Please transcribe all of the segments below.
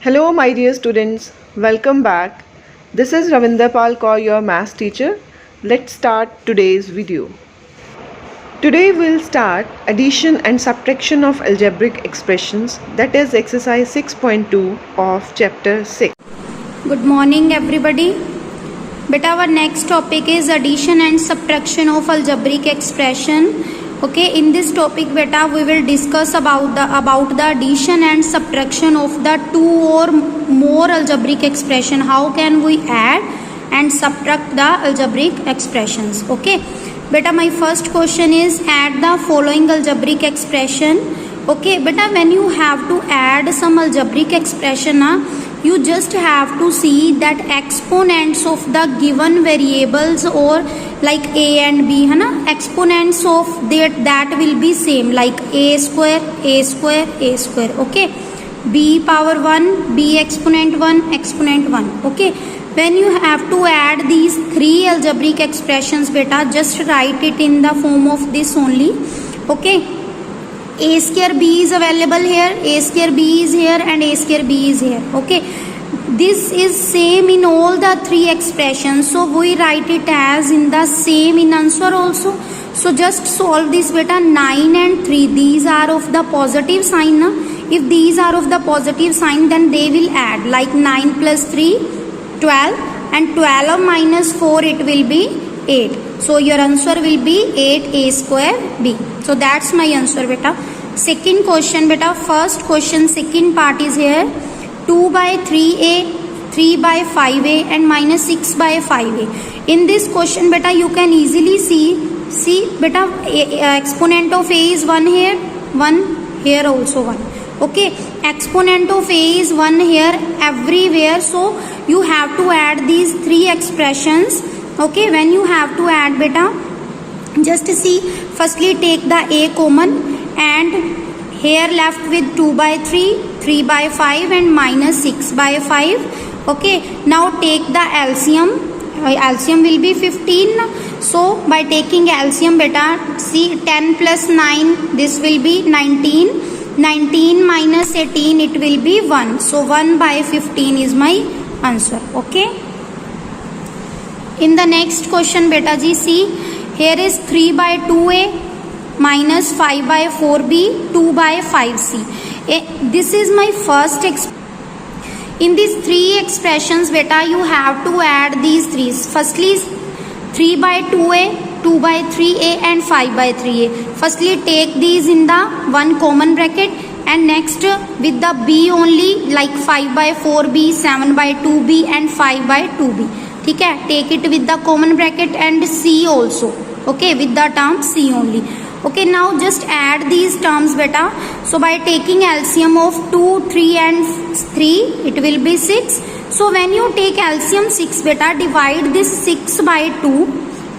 Hello, my dear students. Welcome back. This is Ravinder Pal Kaur, your math teacher. Let's start today's video. Today we'll start addition and subtraction of algebraic expressions, that is exercise 6.2 of chapter 6. Good morning everybody. Beta, our next topic is addition and subtraction of algebraic expression. Okay, in this topic beta we will discuss about the addition and subtraction of the two or more algebraic expression. How can we add and subtract the algebraic expressions? Okay beta, my first question is add the following algebraic expression. Okay beta, when you have to add some algebraic expression you just have to see that exponents of the given variables or like a and b है ना, exponents of that will be same, like a square a square a square. Okay, b power 1 b exponent 1 exponent 1. Okay, when you have to add these three algebraic expressions beta, just write it in the form of this only. Okay, a square b is available here, a square b is here and a square b is here. Okay, this is same in all the three expressions, so we write it as in the same in answer also. So just solve this beta. 9 and 3, these are of the positive sign na? If these are of the positive sign then they will add, like 9 plus 3 12 and 12 minus 4 it will be 8. So your answer will be 8a square b. So that's my answer beta. Second question beta, first question second part is here. 2 by 3a, 3 by 5a and minus 6 by 5a. In this question beta you can easily see beta exponent of a is 1 here, 1 here also 1. Okay, exponent of a is 1 here everywhere, so you have to add these three expressions. Okay, when you have to add beta, just see, firstly take the a common and here left with 2 by 3, 3 by 5 and minus 6 by 5. Okay, now take the LCM. LCM will be 15. So by taking LCM beta, see 10 plus 9, this will be 19. 19 minus 18, it will be 1. So 1 by 15 is my answer. Okay. In the next question beta ji, see, here is 3 by 2a minus 5 by 4b, 2 by 5c. This is my first in these three expressions beta you have to add these three. Firstly 3 by 2a, 2 by 3a and 5 by 3a. Firstly take these in the one common bracket and next with the b only, like 5 by 4b, 7 by 2b and 5 by 2b. ठीक है, take it with the common bracket and c also. Okay, with the term c only. Okay, now just add these terms beta. So by taking LCM of 2, 3 and 3, it will be 6. So when you take LCM 6 beta, divide this 6 by 2.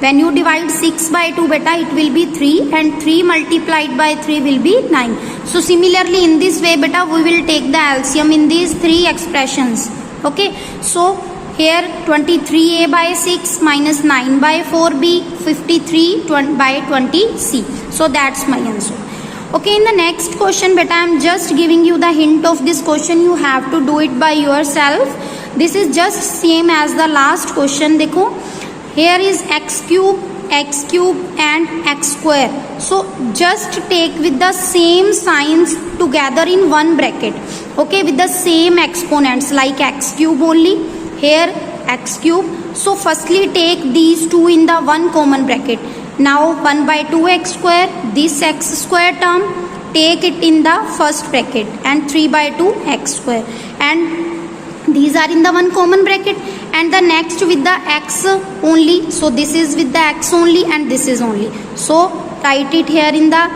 When you divide 6 by 2 beta, it will be 3 and 3 multiplied by 3 will be 9. So similarly in this way beta, we will take the LCM in these three expressions. Okay, so here 23a by 6 minus 9 by 4b, 53 by 20c. So that's my answer. Okay, in the next question beta, I am just giving you the hint of this question. You have to do it by yourself. This is just same as the last question. देखो, here is x cube and x square. So just take with the same signs together in one bracket. Okay, with the same exponents, like x cube only, here x cube. So firstly take these two in the one common bracket. Now 1 by 2x square, this x square term, take it in the first bracket and 3 by 2 x square, and these are in the one common bracket, and the next with the x only. So this is with the x only and this is only. So write it here in the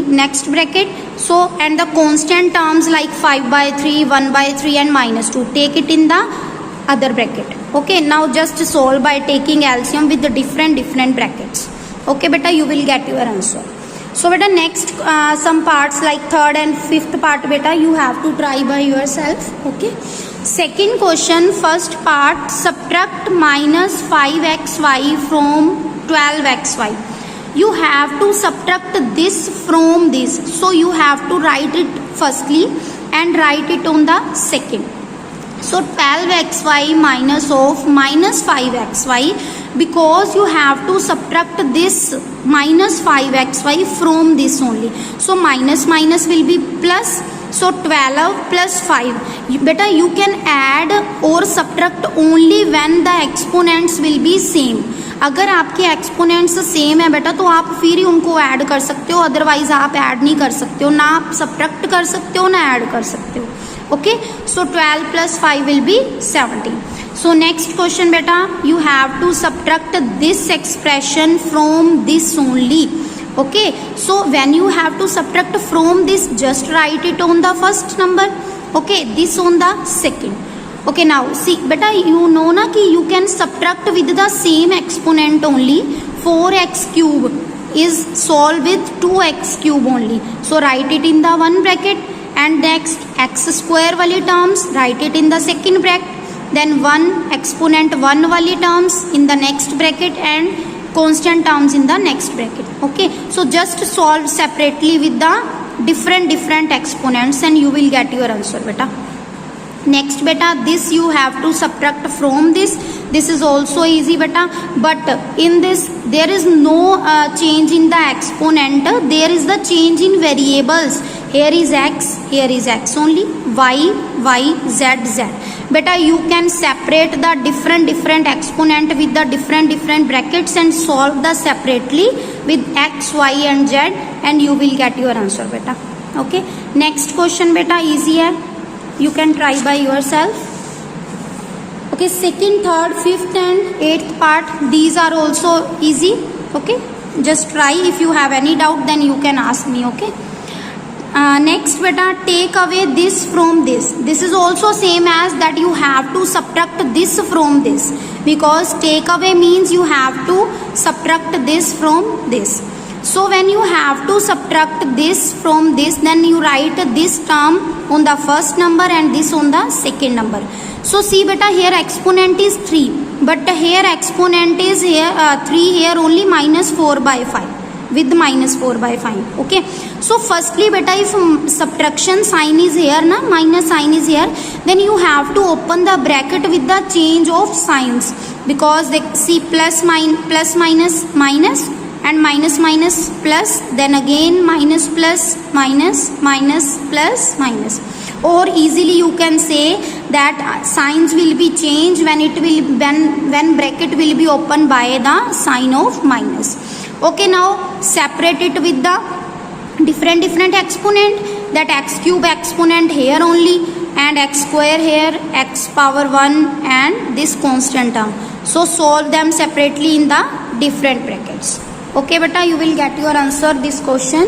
next bracket. So and the constant terms like 5 by 3, 1 by 3 and minus 2, take it in the other bracket. Okay, now just solve by taking LCM with the different brackets. Okay beta, you will get your answer. So beta, next some parts like third and fifth part beta, you have to try by yourself. Okay, second question, first part, subtract minus 5xy from 12xy. You have to subtract this from this, so you have to write it firstly and write it on the second. So 12xy minus of minus 5xy, because you have to subtract this minus 5xy from this only. So minus minus will be plus. So 12 plus 5. Beta, you can add or subtract only when the exponents will be same. अगर आपके exponents same है बेटा तो आप फिर ही उनको add कर सकते हो, अदरवाइज आप ऐड नहीं कर सकते हो, ना आप सब्ट्रैक्ट कर सकते हो ना ऐड कर सकते हो. Okay, so 12 plus 5 will be 17. So next question beta, you have to subtract this expression from this only. Okay, so when you have to subtract from this, just write it on the first number. Okay, this on the second. Okay, now see beta, you know na ki you can subtract with the same exponent only. 4x cube is solved with 2x cube only. So write it in the one bracket. And next x square वाली terms write it in the second bracket, then 1 exponent 1 वाली terms in the next bracket and constant terms in the next bracket. Okay, so just solve separately with the different exponents and you will get your answer beta. Next beta, this you have to subtract from this. This is also easy beta, but in this there is no change in the exponent, there is the change in variables. Here is x, here is x only, y, z, z. Beta, you can separate the different exponent with the different brackets and solve the separately with x, y and z and you will get your answer beta. Okay, next question beta, easy hai, you can try by yourself. Okay, second, third, fifth and eighth part, these are also easy. Okay, just try. If you have any doubt then you can ask me. Okay, next beta, take away this from this. This is also same as that, you have to subtract this from this, because take away means you have to subtract this from this. So when you have to subtract this from this, then you write this term on the first number and this on the second number. So see beta, here exponent is 3, but here exponent is here 3 here only, minus 4 by 5 with minus 4 by 5. Okay, so firstly beta, if subtraction sign is here na, minus sign is here, then you have to open the bracket with the change of signs, because they see plus minus minus and minus minus plus, then again minus plus minus plus minus. Or easily you can say that signs will be changed when it will when bracket will be opened by the sign of minus. Okay, now separate it with the different exponent, that x cube exponent here only and x square here, x power 1 and this constant term. So solve them separately in the different brackets. Okay beta, you will get your answer this question.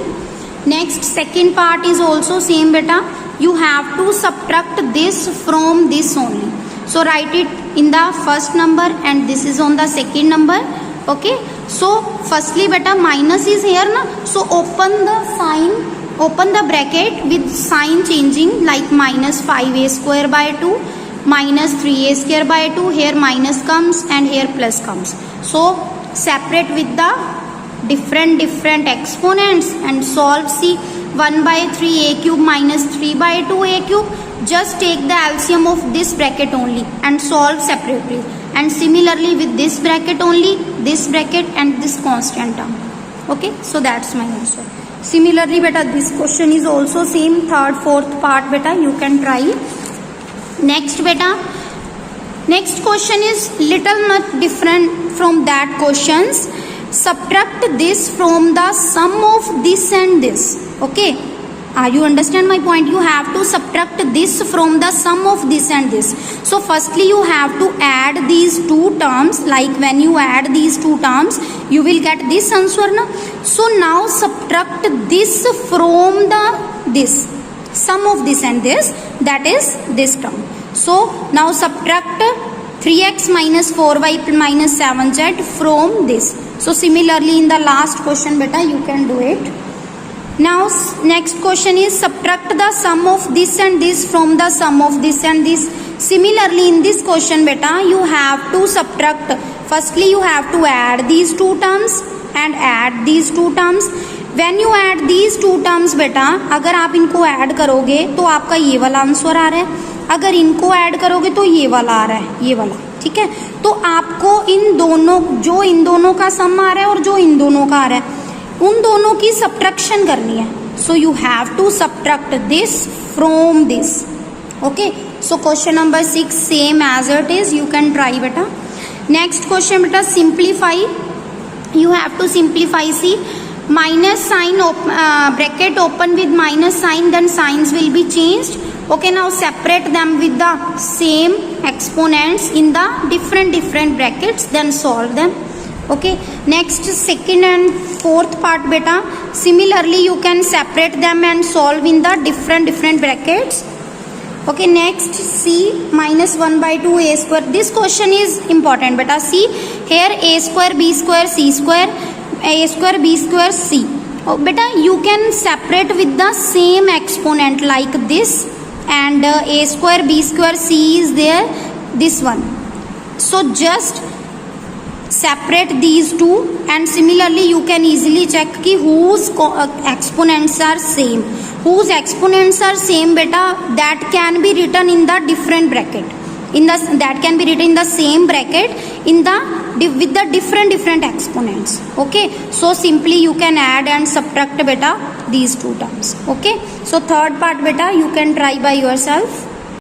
Next, second part is also same beta, you have to subtract this from this only. So write it in the first number and this is on the second number. Okay, so firstly beta, minus is here na, so open the sign, open the bracket with sign changing, like minus 5a square by 2, minus 3a square by 2, here minus comes and here plus comes. So separate with the different exponents and solve. See, 1 by 3a cube minus 3 by 2a cube, just take the LCM of this bracket only and solve separately, and similarly with this bracket only, this bracket and this constant term. Okay, so that's my answer. Similarly beta, this question is also same, third, fourth part beta, you can try. Next beta, next question is little much different from that questions. Subtract this from the sum of this and this. Okay, you understand my point? You have to subtract this from the sum of this and this. So firstly you have to add these two terms, like when you add these two terms you will get this answer na? So now subtract this from the this sum of this and this, that is this term. So now subtract 3x minus 4y minus 7z from this. So similarly in the last question beta, you can do it. Now next question is subtract the sum of this and this from the sum of this and this. Similarly in this question beta, you have to subtract, firstly you have to add these two terms and add these two terms, when you add these two terms बेटा, अगर आप इनको add करोगे तो आपका ये वाला answer आ रहा है, अगर इनको ऐड करोगे तो ये वाला आ रहा है, ये वाला, ठीक है। तो आपको इन दोनों, जो इन दोनों का सम आ रहा है और जो इन दोनों का आ रहा है, उन दोनों की सब्ट्रैक्शन करनी है। So you have to subtract this from this. Okay, so question number 6 same as it is, you can try बेटा। नेक्स्ट क्वेश्चन बेटा, simplify, you have to simplify. See, minus sign bracket open with minus sign, then signs will be changed. Okay, now separate them with the same exponents in the different brackets, then solve them. Okay, next second and fourth part beta, similarly you can separate them and solve in the different brackets. Okay, next C minus 1 by 2 a square. This question is important beta. See here, a square b square c square, a square b square c. Oh, beta, you can separate with the same exponent like this, and a square b square c is there, this one. So just separate these two, and similarly you can easily check ki whose exponents are same. Whose exponents are same beta, that can be written in the different bracket, that can be written in the same bracket in the with the different exponents. Okay, so simply you can add and subtract beta these two terms. Okay, so third part beta you can try by yourself.